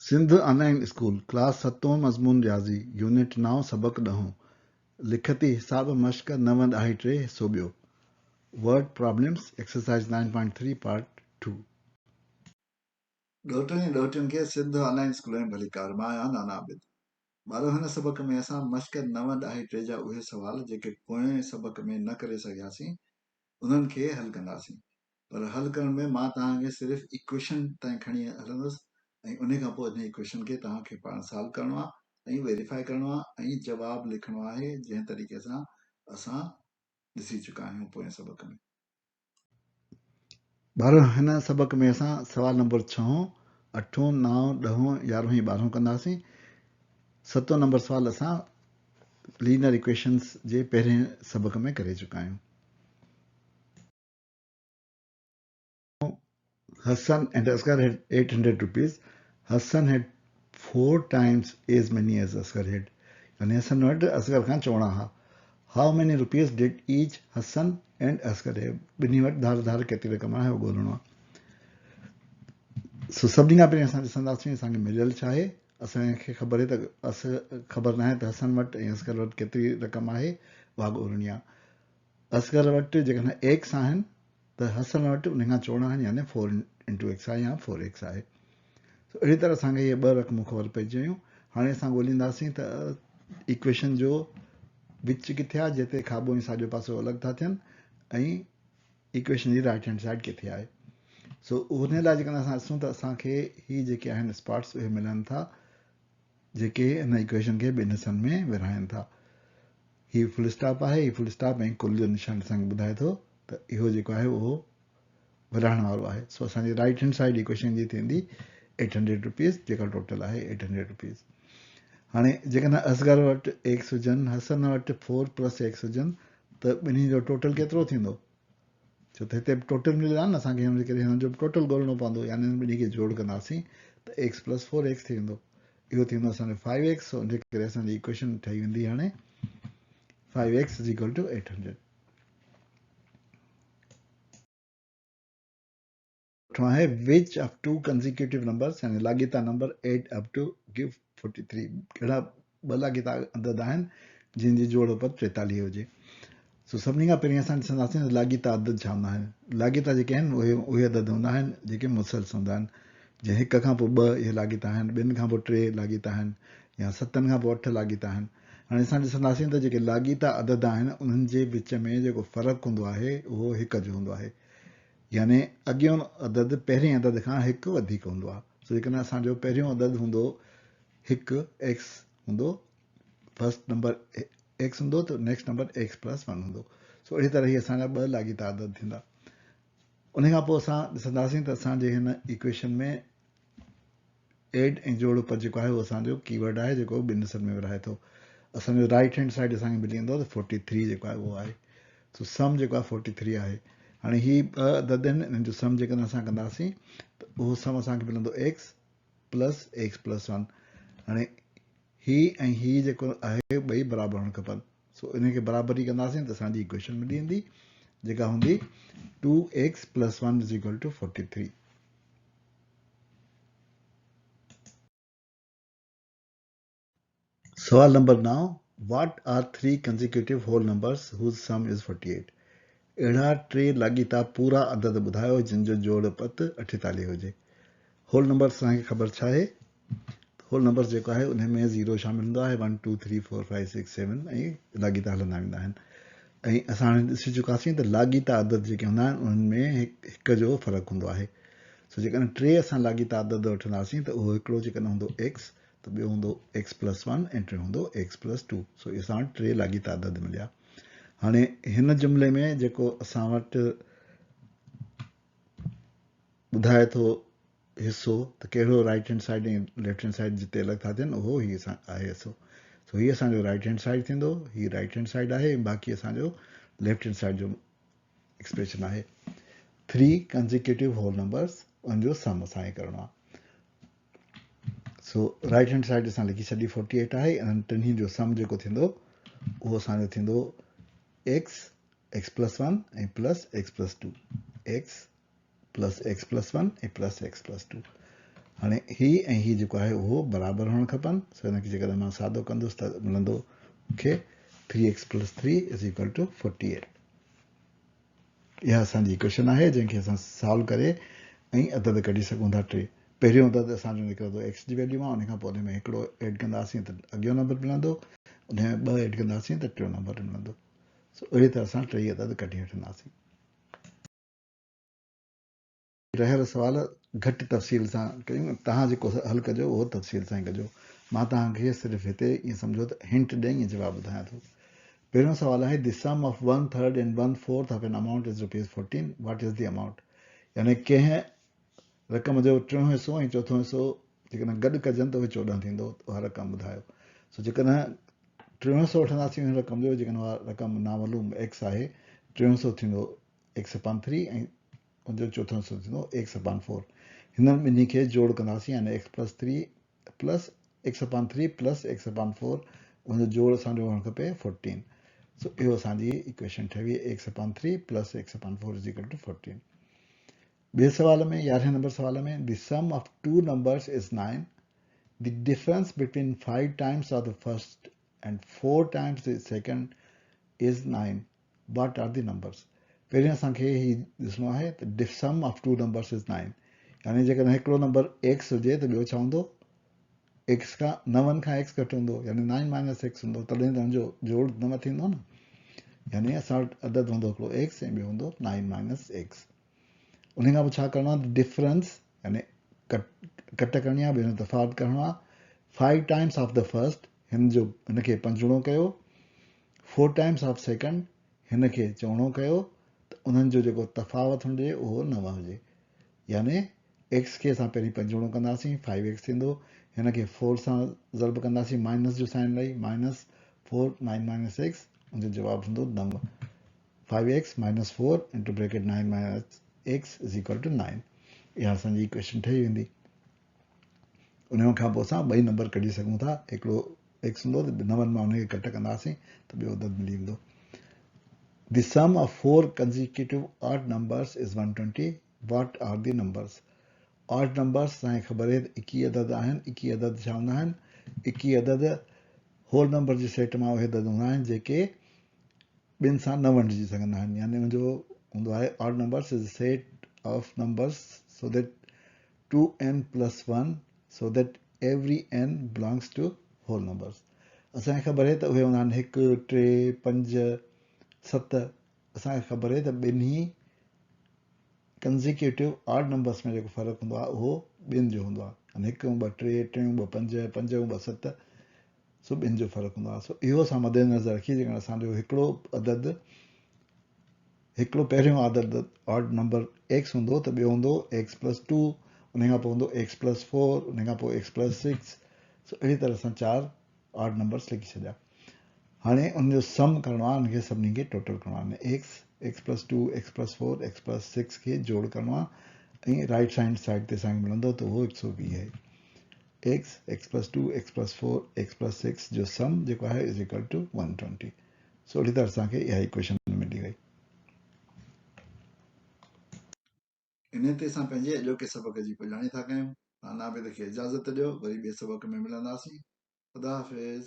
Sindh online school class 7 मज़मून रियाज़ी unit 9 सबक 10 लिखती हिसाब मश्क 9 ॾाही 3 हिस्सो ॿियो वर्ड प्रॉब्लम्स एक्सरसाइज 9.3 पार्ट 2 ॾोहिटुनि खे सिंध ऑनलाइन स्कूल में भली कार मां आहियां नाना आबिद ॿारो हिन सबक में असां मश्क 9 ॾाही 3 जा उहे सुवाल जेके पोएं सबक में न करे सघियासीं उन्हनि खे हल कंदासीं पर हल करण में मां तव्हांखे सिर्फ़ु इक्वेशन ताईं खणी हलंदुसि ऐं उन खां पोइ हिन इक्वेशन खे तव्हांखे पाण सॉल्व करणो आहे ऐं वेरीफाई करणो आहे ऐं जवाबु लिखणो आहे जंहिं तरीक़े सां असां ॾिसी चुका आहियूं पोएं सबक में ॿारो हिन सबक में असां सवाल नंबर 6 8 9 10 11 12 कंदासीं 7 नंबर सवाल असां लीनियर इक्वेशंस जे पहिरें सबक में करे चुका आहियूं Hassan and Asghar had 800 rupees. Hassan had 4 times as many as Asghar had. यानी हसन वटि असगर खां चवणा हा. How many rupees did each Hassan and Asghar have? ॿिन्ही वटि धार धार केतिरी रक़म आहे उहो ॻोल्हणो आहे. सो सभिनी खां पहिरीं असां ॾिसंदासीं असांखे मिलियल छा आहे. असांखे ख़बर आहे त ख़बर न आहे त हसन वटि ऐं असगर वटि केतिरी रक़म आहे उहा ॻोल्हणी आहे. असगर वटि जेकॾहिं एक्स आहिनि त हसन वटि उन खां चवणा आहिनि यानी 4 into x आहे या 4x आहे. अहिड़ी तरह असांखे इहे ॿ रक़मूं ख़बर पइजी वियूं. हाणे असां ॻोल्हींदासीं त इक्वेशन जो विच किथे आहे जिते खाॿो ऐं साॼो पासो अलॻि था थियनि ऐं इक्वेशन जी राइट हैंड साइड किथे आहे. सो उन लाइ जेकॾहिं असां ॾिसूं त असांखे ही जेके आहिनि स्पॉट्स उहे मिलनि था जेके हिन इक्वेशन खे ॿिनि हिसनि में विरहाइनि था. ही फुल स्टॉप आहे, ही फुल स्टॉप ऐं कुल जो निशान असांखे ॿुधाए थो त इहो जेको आहे उहो विरहाइण वारो आहे. सो असांजी राइट हैंड साइड इक्वेशन जी थींदी 800 रुपीज़ जेका टोटल आहे 800 रुपीज़. हाणे जेकॾहिं असगर वटि एक्स हुजनि हसन वटि 4 + x हुजनि त ॿिन्ही जो टोटल केतिरो थींदो. छो त हिते टोटल मिलियल आहे न असांखे हिन करे हिन जो टोटल ॻोल्हणो पवंदो यानी हिन ॿिन्ही खे जोड़ कंदासीं त x + 4x थींदो. इहो थींदो असांजो 5x. उन करे असांजी इक्वेशन ठही वेंदी हाणे 5x = 800. है which of two consecutive numbers यानी लाॻीता number add up to give 43. कहिड़ा ॿ लाॻीता अदद आहिनि जिन जी जोड़ पर 43 हुजे. सो सभिनी खां पहिरीं असां ॾिसंदासीं त लाॻीता अदद छा हूंदा आहिनि. लाॻीता जेके आहिनि उहे अदद हूंदा आहिनि जेके मुसलस हूंदा आहिनि. जीअं 1 खां पोइ 2 इहे लाॻीता आहिनि, 2 खां पोइ 3 लाॻीता आहिनि या 7 खां पोइ 8 लाॻीता आहिनि. हाणे असां ॾिसंदासीं त जेके लाॻीता अदद आहिनि उन्हनि जे विच में जेको फ़र्क़ु हूंदो आहे उहो 1 जो हूंदो आहे. यानी अॻियों अदद पहिरें अदद खां 1 वधीक हूंदो आहे. सो जेकॾहिं असांजो पहिरियों अदद हूंदो 1 x हूंदो, फर्स्ट नंबर x हूंदो त नेक्स्ट नंबर x + 1 हूंदो. सो अहिड़ी तरह ई असांजा 2 लाॻीता अदद थींदा. उन खां पोइ असां ॾिसंदासीं त असांजे हिन इक्वेशन में एड ऐं जोड़ पर जेको आहे उहो असांजो कीवर्ड आहे जेको ॿिनि हिसनि में विरहाए थो. असांजो राइट हैंड साइड असांखे मिली वेंदो त 43 जेको आहे उहो आहे. सो सम जेको आहे 43 आहे. हाणे ही ॿ अदद आहिनि इन्हनि जो सम जेकॾहिं असां कंदासीं त उहो सम असांखे मिलंदो x + x + 1. हाणे ही ऐं ही जेको आहे ॿई बराबरि हुअणु खपनि. सो इनखे बराबरी कंदासीं त असांजी इक्वेशन मिली वेंदी जेका हूंदी 2x + 1 = 43. सवाल number 9. What are 3 consecutive whole numbers whose sum is 48? अहिड़ा 3 लाॻीता पूरा अदद ॿुधायो जिन जो जोड़ पत 48 हुजे. होल नंबर असांखे ख़बर छा आहे. होल नंबर जेको आहे उन में 0 शामिल हूंदो आहे. 1 2 3 4 5 6 7 ऐं लाॻीता हलंदा वेंदा आहिनि. ऐं असां हाणे ॾिसी चुकासीं त लाॻीता अदद जेके हूंदा आहिनि उन्हनि में 1 जो फ़र्क़ु हूंदो आहे. सो जेकॾहिं 3 असां लाॻीता अदद वठंदासीं त उहो हिकिड़ो जेकॾहिं हूंदो x त ॿियो हूंदो x + 1 ऐं टियों हूंदो x + 2. सो असां वटि 3 लाॻीता अदद मिलिया. हाणे हिन जुमिले में जेको असां वटि ॿुधाए थो हिसो त कहिड़ो राइट हैंड साइड ऐं लेफ्ट हैंड साइड जिते अलॻि था थियनि उहो ही आहे हिसो. सो हीअ असांजो राइट हैंड साइड थींदो. हीअ राइट हैंड साइड आहे. बाक़ी असांजो लेफ्ट हैंड साइड जो एक्सप्रेशन आहे. 3 consecutive whole numbers उनजो सम असांखे करणो आहे. सो राइट हैंड साइड असां लिखी छॾी 48 आहे. इन्हनि टिनी जो सम जेको थींदो उहो असांजो थींदो x + 1 ऐं + x + 2. x + x + 1 ऐं + x + 2. हाणे ही ऐं ही जेको आहे उहो बराबरि हुअणु खपनि. सो हिनखे जेकॾहिं मां सादो कंदुसि त मिलंदो मूंखे 3x + 3 = 48. इहा असांजी इक्वेशन आहे जंहिंखे असां सॉल्व करे ऐं अदद कढी सघूं था. टे पहिरियों अदद असांजो निकिरंदो एक्स जी वैल्यू मां, उन खां पोइ उन में हिकिड़ो एड कंदासीं त अॻियो नंबर मिलंदो, उन में 2 एड कंदासीं त टियों नंबर मिलंदो. सो अहिड़ी तरह सां टेई अदद कढी वठंदासीं. रहियल सुवाल घटि तफ़सील सां कयूं. तव्हां जेको हल कजो उहो तफ़सील सां ई कजो. मां तव्हांखे सिर्फ़ु हिते ईअं सम्झो त हिंट ॾेई ईअं जवाबु ॿुधायां थो. पहिरियों सुवाल आहे the sum of 1/3 and 1/4 of an amount is ₹14. What is the amount? यानी कंहिं रक़म जो टियों हिसो ऐं चोथों हिसो जेकॾहिं गॾु कजनि त उहे 14 थींदो. उहा रक़म ॿुधायो. सो जेकॾहिं टियों हिसो वठंदासीं हुन रक़म जो, जेकॾहिं उहा रक़म नामालूम एक्स आहे, टियों हिसो थींदो x/3 ऐं उनजो चोथों हिसो थींदो x/4. हिननि ॿिन्ही खे जोड़ कंदासीं, यानी x+3 + x/3 + x/4. उनजो जोड़ असांजो हुअणु खपे 14. सो इहो असांजी इक्वेशन ठही वई, x/3 + x/4 = 14. ॿिए सवाल में 11 नंबर सवाल में the sum of two numbers is 9. The difference between 5 times of the first and 4 times the second is 9. What are the numbers? पहिरियों असांखे ही ॾिसणो आहे त sum of two numbers is 9. यानी जेकॾहिं हिकिड़ो नंबर x हुजे त ॿियो छा हूंदो? x खां 9 खां x घटि हूंदो, यानी 9 - x हूंदो, तॾहिं त हुनजो जोड़ 9 थींदो न. यानी असां वटि अदद हूंदो हिकिड़ो x ऐं ॿियो हूंदो 9 - x. उन खां पोइ छा करिणो आहे? डिफरेंस, यानी कट करणी आहे, ॿियो तफ़ावत करिणो आहे. 5 times of the first, हिनखे पंजणो कयो. 4 times of second, हिनखे चौणो कयो. त उन्हनि जो जेको तफ़ावत हुजे उहो 9 हुजे. यानी x खे असां पहिरीं पंजणो कंदासीं, 5x थींदो. हिनखे 4 सां ज़रब कंदासीं, माइनस जो साइन ॾेई, -4 9 - x. उनजो जवाबु हूंदो 9. 5x - 4 × bracket 9 - x = 9. इहा असांजी इक्वेशन ठही वेंदी. उन खां पोइ असां ॿई नंबर कढी सघूं था. हिकिड़ो x हूंदो त 9 मां उनखे कट कंदासीं त ॿियो अदद मिली वेंदो. The sum of 4 consecutive odd numbers is 120. What are the numbers? Odd numbers असांखे ख़बर आहे त 21 अदद आहिनि. 21 अदद छा हूंदा आहिनि? 21 अदद होल नंबर जे सेट मां उहे अदद हूंदा आहिनि जेके ॿिनि सां न वंडिजी सघंदा आहिनि. यानी हुनजो हूंदो आहे odd numbers is a set of numbers so that 2n + 1 so that every n belongs to whole numbers. असांखे ख़बर आहे त उहे हूंदा आहिनि 1 3 5 7. असांखे ख़बर आहे त ॿिन्ही कंज़िक्यूटिव ऑड नंबर्स में जेको फ़र्क़ु हूंदो आहे उहो ॿिनि जो हूंदो आहे. यानी 1 ॿ 3 3 ॿ 5 5 ॿ 7. सो ॿिनि जो फ़र्क़ु हूंदो आहे. सो इहो असां मद्देनज़र रखी जेकॾहिं असांजो हिकिड़ो अदद, हिकिड़ो पहिरियों ऑड नंबर x हूंदो त ॿियो हूंदो x + 2. उन खां पोइ हूंदो x + 4. उन खां पोइ x + 6. सो अहिड़ी तरह सां 4 ऑड नंबर्स लिखी छॾिया. हाणे उनजो सम करिणो आहे, उनखे सभिनी खे टोटल करिणो आहे. x + 2 x + 4 x + 6 खे जोड़ करिणो आहे ऐं राइट हैंड साइड ते असांखे मिलंदो त उहो 120 आहे. x + 2 x + 4 x + 6 जो सम जेको आहे = 120. सो अहिड़ी तरह असांखे इहा इक्वेशन मिली वई. इन ते असां पंहिंजे अॼोके सबक़ जी पुॼाणी था कयूं. तव्हां आबिद खे इजाज़त ॾियो. वरी ॿिए सबक़ में मिलंदासीं. ख़ुदा हाफ़िज़.